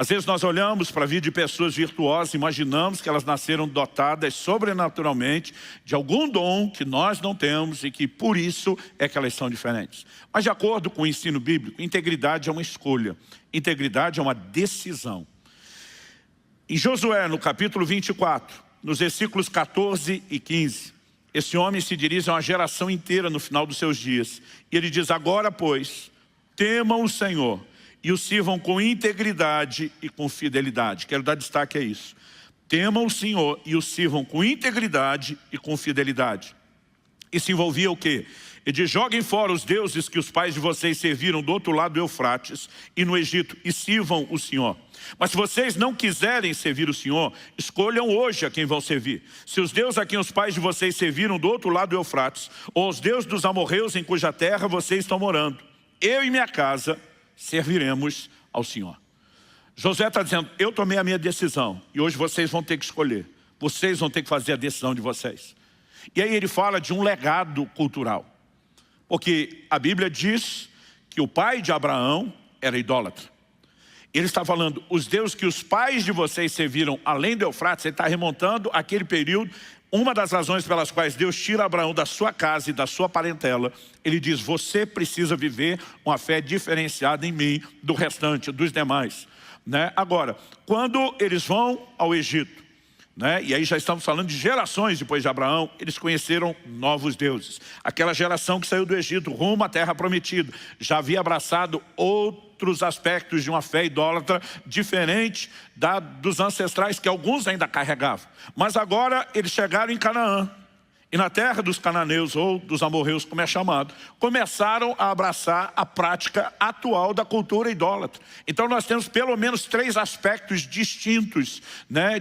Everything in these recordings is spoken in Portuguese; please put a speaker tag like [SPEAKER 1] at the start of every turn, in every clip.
[SPEAKER 1] Às vezes nós olhamos para a vida de pessoas virtuosas, imaginamos que elas nasceram dotadas sobrenaturalmente de algum dom que nós não temos e que por isso é que elas são diferentes. Mas de acordo com o ensino bíblico, integridade é uma escolha, integridade é uma decisão. Em Josué, no capítulo 24, nos versículos 14 e 15, esse homem se dirige a uma geração inteira no final dos seus dias. E ele diz, agora pois, temam o Senhor e o sirvam com integridade e com fidelidade. Quero dar destaque a isso. Temam o Senhor e o sirvam com integridade e com fidelidade. Isso envolvia o quê? Ele diz, joguem fora os deuses que os pais de vocês serviram do outro lado do Eufrates e no Egito e sirvam o Senhor. Mas se vocês não quiserem servir o Senhor, escolham hoje a quem vão servir. Se os deuses a quem os pais de vocês serviram do outro lado do Eufrates, ou os deuses dos amorreus em cuja terra vocês estão morando, eu e minha casa serviremos ao Senhor. Josué está dizendo, eu tomei a minha decisão e hoje vocês vão ter que escolher. Vocês vão ter que fazer a decisão de vocês. E aí ele fala de um legado cultural. Porque a Bíblia diz que o pai de Abraão era idólatra. Ele está falando, os deuses que os pais de vocês serviram além do Eufrates, ele está remontando aquele período. Uma das razões pelas quais Deus tira Abraão da sua casa e da sua parentela, ele diz, você precisa viver uma fé diferenciada em mim do restante, dos demais. Agora, quando eles vão ao Egito, e aí já estamos falando de gerações depois de Abraão, eles conheceram novos deuses. Aquela geração que saiu do Egito rumo à terra prometida, já havia abraçado outros aspectos de uma fé idólatra diferente dos ancestrais que alguns ainda carregavam. Mas agora eles chegaram em Canaã. E na terra dos cananeus, ou dos amorreus, como é chamado, começaram a abraçar a prática atual da cultura idólatra. Então nós temos pelo menos 3 aspectos distintos,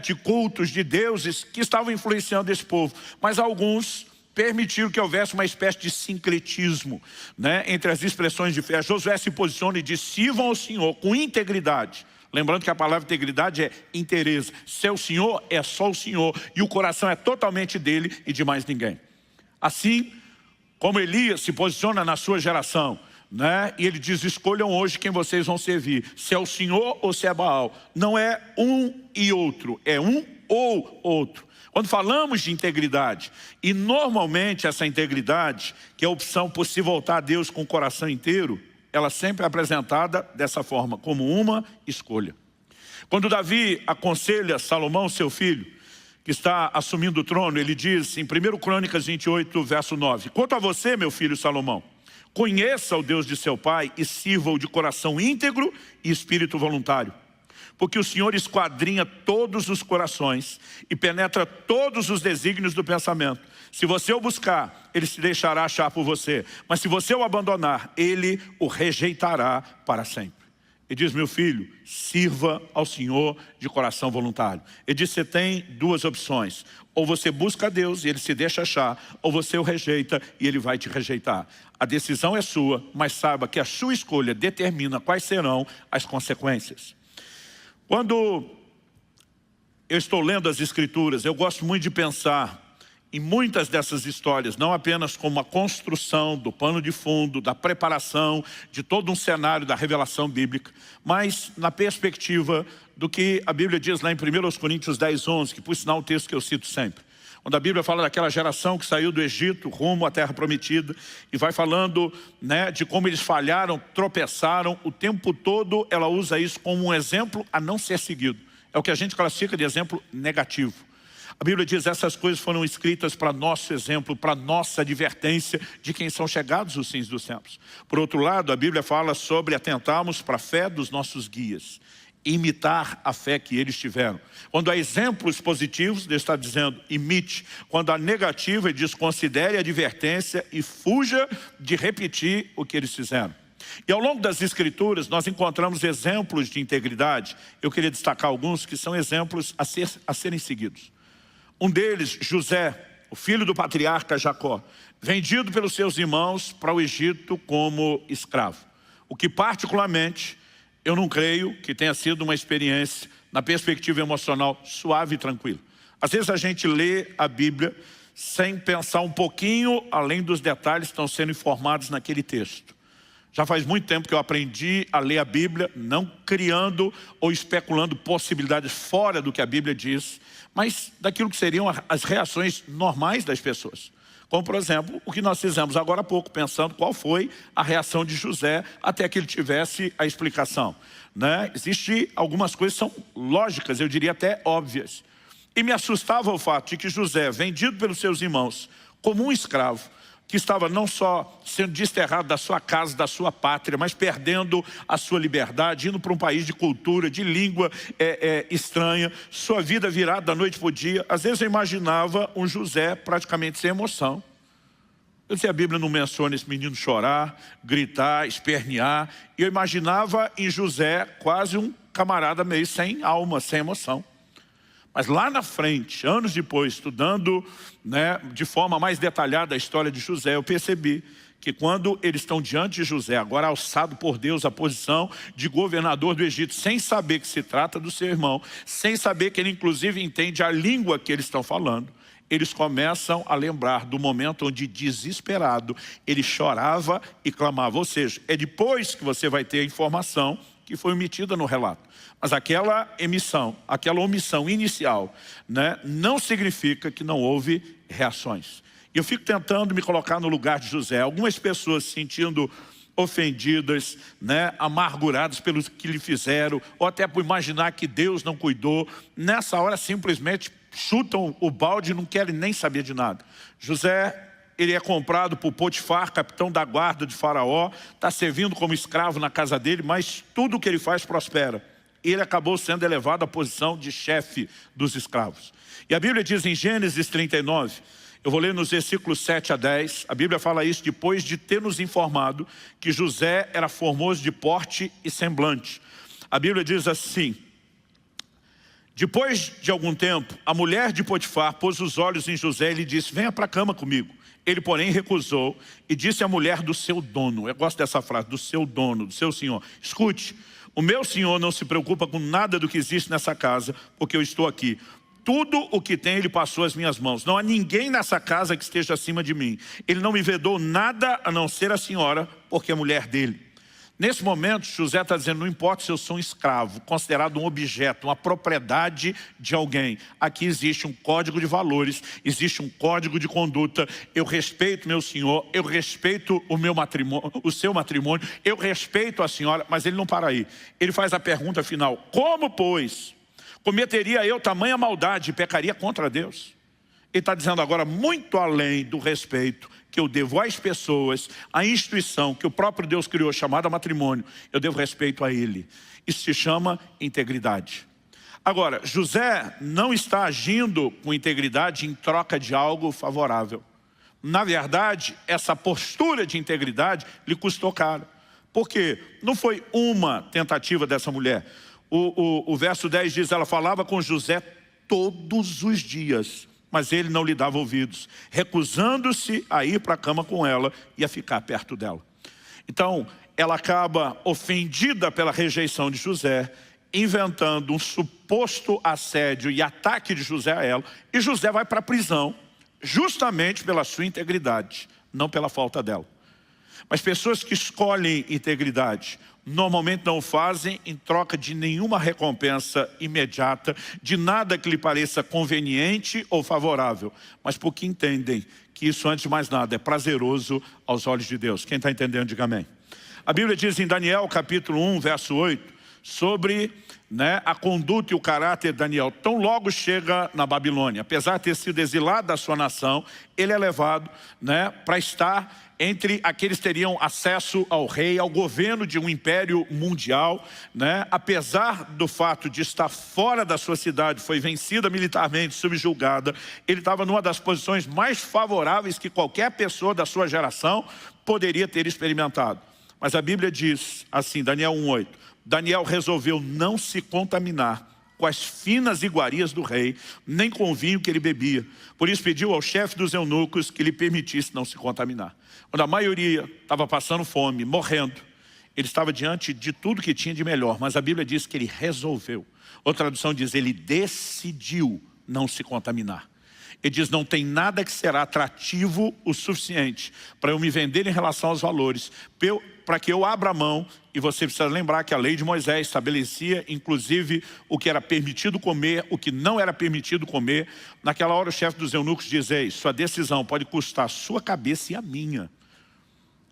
[SPEAKER 1] de cultos, de deuses, que estavam influenciando esse povo. Mas alguns permitiram que houvesse uma espécie de sincretismo entre as expressões de fé. Josué se posiciona e diz, sirvam ao Senhor com integridade. Lembrando que a palavra integridade é inteireza. Seu Senhor é só o Senhor e o coração é totalmente dele e de mais ninguém. Assim como Elias se posiciona na sua geração, e ele diz, escolham hoje quem vocês vão servir. Se é o Senhor ou se é Baal. Não é um e outro, é um ou outro. Quando falamos de integridade, e normalmente essa integridade, que é a opção por se voltar a Deus com o coração inteiro, ela sempre é apresentada dessa forma, como uma escolha. Quando Davi aconselha Salomão, seu filho, que está assumindo o trono, ele diz em 1 Crônicas 28, verso 9, quanto a você, meu filho Salomão, conheça o Deus de seu pai e sirva-o de coração íntegro e espírito voluntário. Porque o Senhor esquadrinha todos os corações e penetra todos os desígnios do pensamento. Se você o buscar, ele se deixará achar por você. Mas se você o abandonar, ele o rejeitará para sempre. Ele diz, meu filho, sirva ao Senhor de coração voluntário. Ele diz, você tem 2 opções. Ou você busca a Deus e ele se deixa achar, ou você o rejeita e ele vai te rejeitar. A decisão é sua, mas saiba que a sua escolha determina quais serão as consequências. Quando eu estou lendo as Escrituras, eu gosto muito de pensar em muitas dessas histórias, não apenas como a construção do pano de fundo, da preparação de todo um cenário da revelação bíblica, mas na perspectiva do que a Bíblia diz lá em 1 Coríntios 10, 11, que por sinal é um texto que eu cito sempre. Quando a Bíblia fala daquela geração que saiu do Egito rumo à terra prometida e vai falando de como eles falharam, tropeçaram, o tempo todo ela usa isso como um exemplo a não ser seguido. É o que a gente classifica de exemplo negativo. A Bíblia diz essas coisas foram escritas para nosso exemplo, para nossa advertência de quem são chegados os fins dos tempos. Por outro lado, a Bíblia fala sobre atentarmos para a fé dos nossos guias. Imitar a fé que eles tiveram. Quando há exemplos positivos, Deus está dizendo, imite. Quando há negativa, ele diz, considere a advertência e fuja de repetir o que eles fizeram. E ao longo das Escrituras, nós encontramos exemplos de integridade. Eu queria destacar alguns que são exemplos a serem seguidos. Um deles, José, o filho do patriarca Jacó, vendido pelos seus irmãos para o Egito como escravo. O que particularmente eu não creio que tenha sido uma experiência, na perspectiva emocional, suave e tranquila. Às vezes a gente lê a Bíblia sem pensar um pouquinho além dos detalhes que estão sendo informados naquele texto. Já faz muito tempo que eu aprendi a ler a Bíblia, não criando ou especulando possibilidades fora do que a Bíblia diz, mas daquilo que seriam as reações normais das pessoas. Como, por exemplo, o que nós fizemos agora há pouco, pensando qual foi a reação de José até que ele tivesse a explicação. Existem algumas coisas que são lógicas, eu diria até óbvias. E me assustava o fato de que José, vendido pelos seus irmãos como um escravo, que estava não só sendo desterrado da sua casa, da sua pátria, mas perdendo a sua liberdade, indo para um país de cultura, de língua estranha, sua vida virada da noite para o dia. Às vezes eu imaginava um José praticamente sem emoção. Eu disse, a Bíblia não menciona esse menino chorar, gritar, espernear. E eu imaginava em José quase um camarada meio sem alma, sem emoção. Mas lá na frente, anos depois, estudando de forma mais detalhada a história de José, eu percebi que quando eles estão diante de José, agora alçado por Deus a posição de governador do Egito, sem saber que se trata do seu irmão, sem saber que ele inclusive entende a língua que eles estão falando, eles começam a lembrar do momento onde, desesperado, ele chorava e clamava. Ou seja, é depois que você vai ter a informação que foi omitida no relato. Mas aquela omissão inicial, não significa que não houve reações. E eu fico tentando me colocar no lugar de José. Algumas pessoas se sentindo ofendidas, amarguradas pelo que lhe fizeram, ou até por imaginar que Deus não cuidou. Nessa hora simplesmente chutam o balde e não querem nem saber de nada. José, ele é comprado por Potifar, capitão da guarda de Faraó, está servindo como escravo na casa dele, mas tudo o que ele faz prospera. Ele acabou sendo elevado à posição de chefe dos escravos. E a Bíblia diz em Gênesis 39, eu vou ler nos versículos 7 a 10, a Bíblia fala isso depois de ter nos informado que José era formoso de porte e semblante. A Bíblia diz assim, depois de algum tempo, a mulher de Potifar pôs os olhos em José e lhe disse, venha para a cama comigo. Ele, porém, recusou e disse à mulher do seu dono, eu gosto dessa frase, do seu dono, do seu senhor, escute, o meu senhor não se preocupa com nada do que existe nessa casa, porque eu estou aqui. Tudo o que tem ele passou às minhas mãos. Não há ninguém nessa casa que esteja acima de mim. Ele não me vedou nada a não ser a senhora, porque é mulher dele. Nesse momento, José está dizendo, não importa se eu sou um escravo, considerado um objeto, uma propriedade de alguém. Aqui existe um código de valores, existe um código de conduta. Eu respeito meu senhor, eu respeito o meu matrimônio, o seu matrimônio, eu respeito a senhora, mas ele não para aí. Ele faz a pergunta final, como, pois, cometeria eu tamanha maldade e pecaria contra Deus? Ele está dizendo agora, muito além do respeito que eu devo às pessoas, à instituição que o próprio Deus criou, chamada matrimônio, eu devo respeito a ele. Isso se chama integridade. Agora, José não está agindo com integridade em troca de algo favorável. Na verdade, essa postura de integridade lhe custou caro. Por quê? Não foi uma tentativa dessa mulher. O verso 10 diz, ela falava com José todos os dias, mas ele não lhe dava ouvidos, recusando-se a ir para a cama com ela e a ficar perto dela. Então, ela acaba ofendida pela rejeição de José, inventando um suposto assédio e ataque de José a ela, e José vai para a prisão, justamente pela sua integridade, não pela falta dela. Mas pessoas que escolhem integridade, normalmente não o fazem em troca de nenhuma recompensa imediata, de nada que lhe pareça conveniente ou favorável, mas porque entendem que isso, antes de mais nada, é prazeroso aos olhos de Deus. Quem está entendendo, diga amém. A Bíblia diz em Daniel, capítulo 1, verso 8, sobre a conduta e o caráter de Daniel. Tão logo chega na Babilônia, apesar de ter sido exilado da sua nação, ele é levado para estar entre aqueles que teriam acesso ao rei, ao governo de um império mundial. Apesar do fato de estar fora da sua cidade, foi vencida militarmente, subjugada, ele estava numa das posições mais favoráveis que qualquer pessoa da sua geração poderia ter experimentado. Mas a Bíblia diz assim, Daniel 1:8, Daniel resolveu não se contaminar com as finas iguarias do rei, nem com o vinho que ele bebia. Por isso pediu ao chefe dos eunucos que lhe permitisse não se contaminar. Quando a maioria estava passando fome, morrendo, ele estava diante de tudo que tinha de melhor, mas a Bíblia diz que ele resolveu. Outra tradução diz, ele decidiu não se contaminar. Ele diz, não tem nada que será atrativo o suficiente para eu me vender em relação aos valores, para que eu abra a mão. E você precisa lembrar que a lei de Moisés estabelecia, inclusive, o que era permitido comer, o que não era permitido comer. Naquela hora o chefe dos eunucos diz: ei, sua decisão pode custar a sua cabeça e a minha.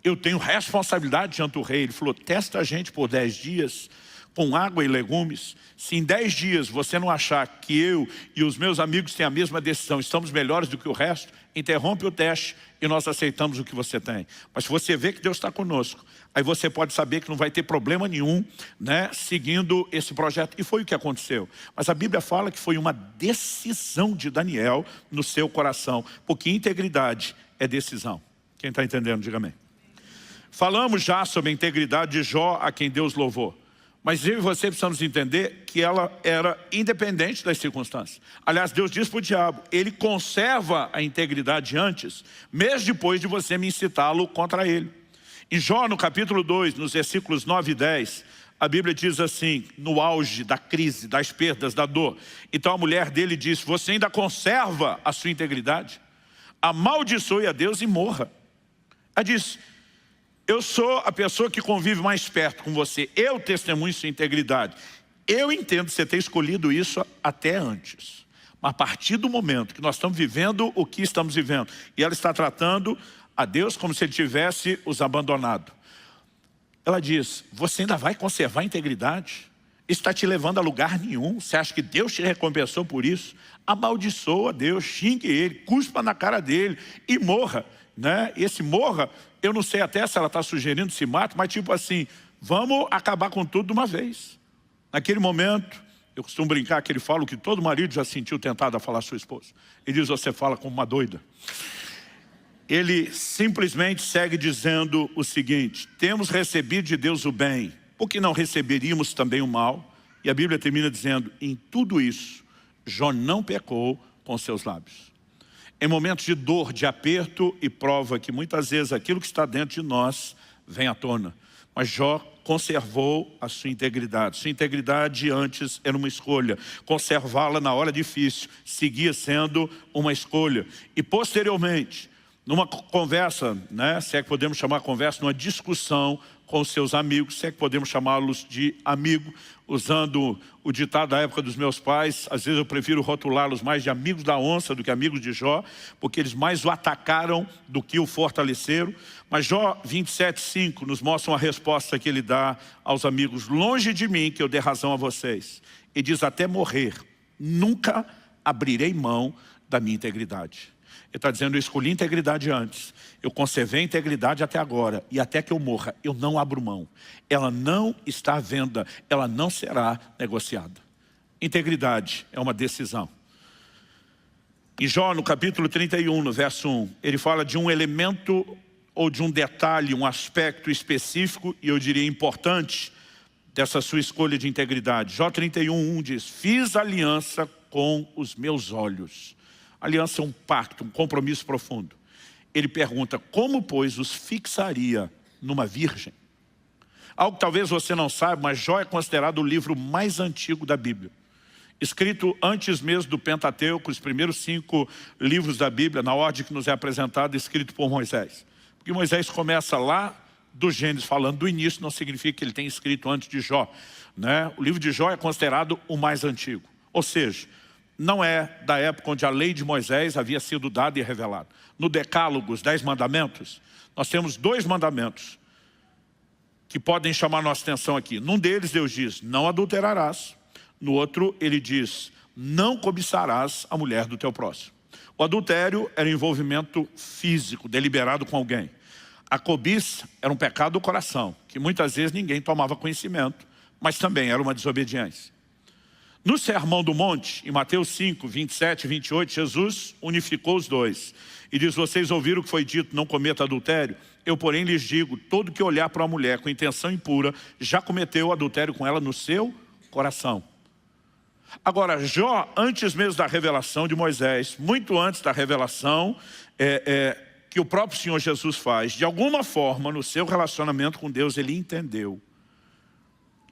[SPEAKER 1] Eu tenho responsabilidade diante do rei. Ele falou: testa a gente por 10 dias, com água e legumes. Se em 10 dias você não achar que eu e os meus amigos têm a mesma decisão, estamos melhores do que o resto, interrompe o teste e nós aceitamos o que você tem. Mas se você vê que Deus está conosco, aí você pode saber que não vai ter problema nenhum, né, seguindo esse projeto. E foi o que aconteceu. Mas a Bíblia fala que foi uma decisão de Daniel no seu coração, porque integridade é decisão. Quem está entendendo, diga amém. Falamos já sobre a integridade de Jó, a quem Deus louvou. Mas eu e você precisamos entender que ela era independente das circunstâncias. Aliás, Deus diz para o diabo: ele conserva a integridade antes, mesmo depois de você me incitá-lo contra ele. Em Jó, no capítulo 2, nos versículos 9 e 10, a Bíblia diz assim, no auge da crise, das perdas, da dor. Então a mulher dele disse: você ainda conserva a sua integridade? Amaldiçoe a Deus e morra. Ela disse: eu sou a pessoa que convive mais perto com você. Eu testemunho sua integridade. Eu entendo você ter escolhido isso até antes. Mas a partir do momento que nós estamos vivendo o que estamos vivendo, e ela está tratando a Deus como se ele tivesse os abandonado. Ela diz: você ainda vai conservar a integridade? Isso está te levando a lugar nenhum. Você acha que Deus te recompensou por isso? Amaldiçoa Deus, xingue ele, cuspa na cara dele e morra. Né? Esse morra, eu não sei até se ela está sugerindo se mate, mas tipo assim, vamos acabar com tudo de uma vez. Naquele momento, eu costumo brincar que ele fala o que todo marido já sentiu tentado a falar à sua esposa. Ele diz: você fala como uma doida. Ele simplesmente segue dizendo o seguinte: temos recebido de Deus o bem, por que não receberíamos também o mal? E a Bíblia termina dizendo: em tudo isso, Jó não pecou com seus lábios. Em momentos de dor, de aperto e prova que muitas vezes aquilo que está dentro de nós vem à tona. Mas Jó conservou a sua integridade. Sua integridade antes era uma escolha. Conservá-la na hora difícil seguia sendo uma escolha. E posteriormente, numa conversa, né, se é que podemos chamar conversa, numa discussão com os seus amigos, se é que podemos chamá-los de amigo, usando o ditado da época dos meus pais, às vezes eu prefiro rotulá-los mais de amigos da onça do que amigos de Jó, porque eles mais o atacaram do que o fortaleceram. Mas Jó 27:5 nos mostra uma resposta que ele dá aos amigos: longe de mim que eu dê razão a vocês. E diz: até morrer, nunca abrirei mão da minha integridade. Ele está dizendo: eu escolhi integridade antes, eu conservei a integridade até agora, e até que eu morra, eu não abro mão. Ela não está à venda, ela não será negociada. Integridade é uma decisão. Em Jó, no capítulo 31, no verso 1, ele fala de um elemento ou de um detalhe, um aspecto específico, e eu diria importante, dessa sua escolha de integridade. Jó 31:1 diz: fiz aliança com os meus olhos. Aliança é um pacto, um compromisso profundo. Ele pergunta: como, pois, os fixaria numa virgem? Algo que talvez você não saiba, mas Jó é considerado o livro mais antigo da Bíblia. Escrito antes mesmo do Pentateuco, os primeiros 5 livros da Bíblia, na ordem que nos é apresentado, escrito por Moisés. Porque Moisés começa lá do Gênesis, falando do início, não significa que ele tenha escrito antes de Jó. Né? O livro de Jó é considerado o mais antigo. Ou seja, não é da época onde a lei de Moisés havia sido dada e revelada. No Decálogo, os 10 mandamentos, nós temos 2 mandamentos que podem chamar nossa atenção aqui. Num deles Deus diz: não adulterarás. No outro ele diz: não cobiçarás a mulher do teu próximo. O adultério era envolvimento físico, deliberado com alguém. A cobiça era um pecado do coração, que muitas vezes ninguém tomava conhecimento, mas também era uma desobediência. No Sermão do Monte, em Mateus 5, 27 e 28, Jesus unificou os dois. E diz: vocês ouviram o que foi dito, não cometa adultério? Eu, porém, lhes digo, todo que olhar para uma mulher com intenção impura, já cometeu adultério com ela no seu coração. Agora, Jó, antes mesmo da revelação de Moisés, muito antes da revelação que o próprio Senhor Jesus faz, de alguma forma, no seu relacionamento com Deus, ele entendeu: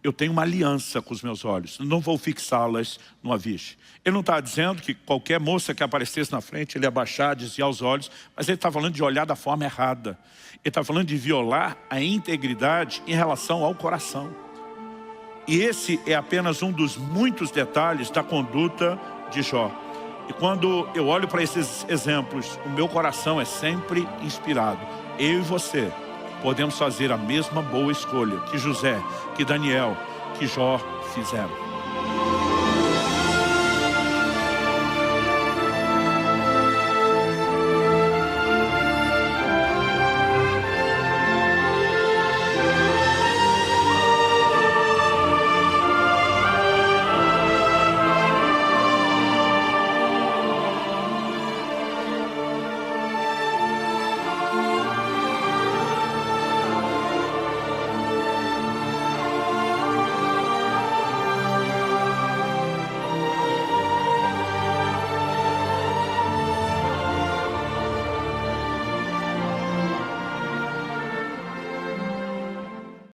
[SPEAKER 1] eu tenho uma aliança com os meus olhos, não vou fixá-las numa vixe. Ele não está dizendo que qualquer moça que aparecesse na frente, ele ia abaixar, desviar os olhos, mas ele está falando de olhar da forma errada. Ele está falando de violar a integridade em relação ao coração. E esse é apenas um dos muitos detalhes da conduta de Jó. E quando eu olho para esses exemplos, o meu coração é sempre inspirado. Eu e você podemos fazer a mesma boa escolha que José, que Daniel, que Jó fizeram.